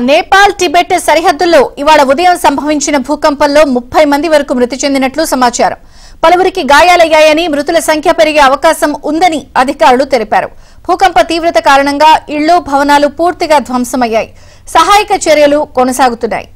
Nepal Tibet సరిహద్దుల్లో ఇవాళ ఉదయం సంభవించిన భూకంపంలో 30 మంది వరకు మృతి చెందినట్లు సమాచారం. పలువురికి గాయాలయ్యాయని, మృతుల సంఖ్య పెరిగే అవకాశం ఉందని అధికారులు తెలిపారు. భూకంప తీవ్రత కారణంగా ఇళ్లు, భవనాలు పూర్తిగా ధ్వంసమయ్యాయి. సహాయక చర్యలు కొనసాగుతున్నాయి.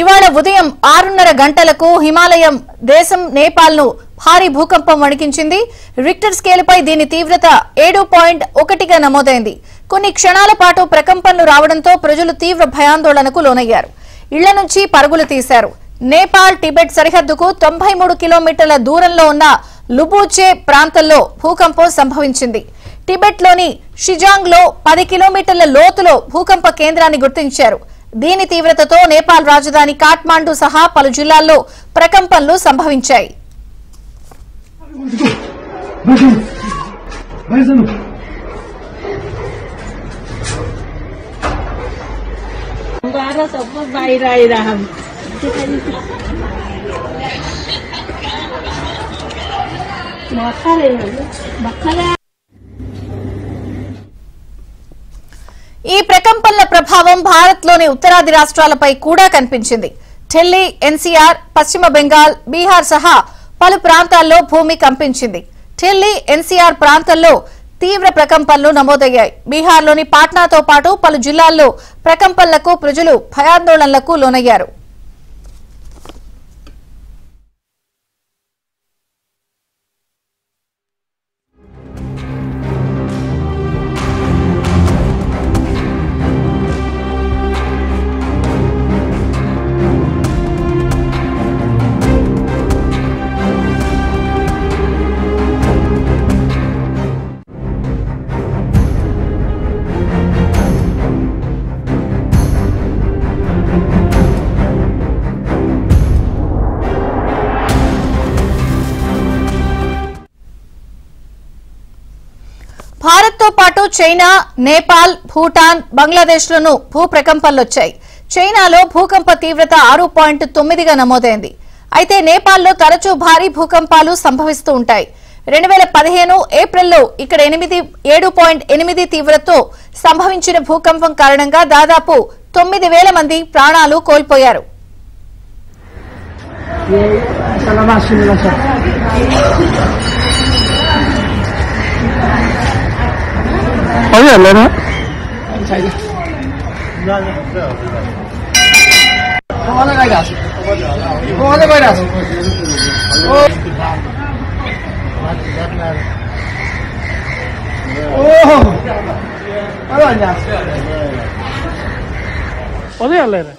ఇవాళ ఉదయం 6:30 గంటలకు హిమాలయం దేశం నేపాల్ను భారీ భూకంపం వణికించింది. రిక్టర్ స్కేలుపై దీని తీవ్రత 7.1గా నమోదైంది. కొన్ని క్షణాల పాటు ప్రకంపనలు రావడంతో ప్రజలు తీవ్ర భయాందోళనకు లోనయ్యారు. ఇళ్ల నుంచి పరుగులు తీశారు. నేపాల్ టిబెట్ సరిహద్దుకు 93 కిలోమీటర్ల దూరంలో ఉన్న లుబూచే ప్రాంతంలో భూకంపం సంభవించింది. టిబెట్లోని షిజాంగ్లో 10 కిలోమీటర్ల లోతులో భూకంప కేంద్రాన్ని గుర్తించారు. దీని తీవ్రతతో నేపాల్ రాజధాని కాఠ్మాండు సహా పలు జిల్లాల్లో ప్రకంపనలు సంభవించాయి. ఈ ప్రకంపనల ప్రభావం భారత్లోని ఉత్తరాది రాష్ట్రాలపై కూడా కనిపించింది. ఢిల్లీ, ఎన్సీఆర్, పశ్చిమ బెంగాల్, బీహార్ సహా పలు ప్రాంతాల్లో భూమి కంపించింది. ఢిల్లీ, ఎన్సీఆర్ ప్రాంతాల్లో తీవ్ర ప్రకంపనలు నమోదయ్యాయి. బీహార్లోని పాట్నాతో పాటు పలు జిల్లాల్లో ప్రకంపనలకు ప్రజలు భయాందోళనలకు లోనయ్యారు. భారత్తో పాటు చైనా, నేపాల్, భూటాన్, బంగ్లాదేశ్లోనూ భూ ప్రకంపనలొచ్చాయి. చైనాలో భూకంప తీవ్రత 6.9గా నమోదైంది. అయితే నేపాల్లో తరచూ భారీ భూకంపాలు సంభవిస్తూ ఉంటాయి. 2015 ఏప్రిల్లో ఇక్కడ 7.8 తీవ్రతతో సంభవించిన భూకంపం కారణంగా దాదాపు 9,000 మంది ప్రాణాలు కోల్పోయారు. Oye, Elena. Oye, Elena.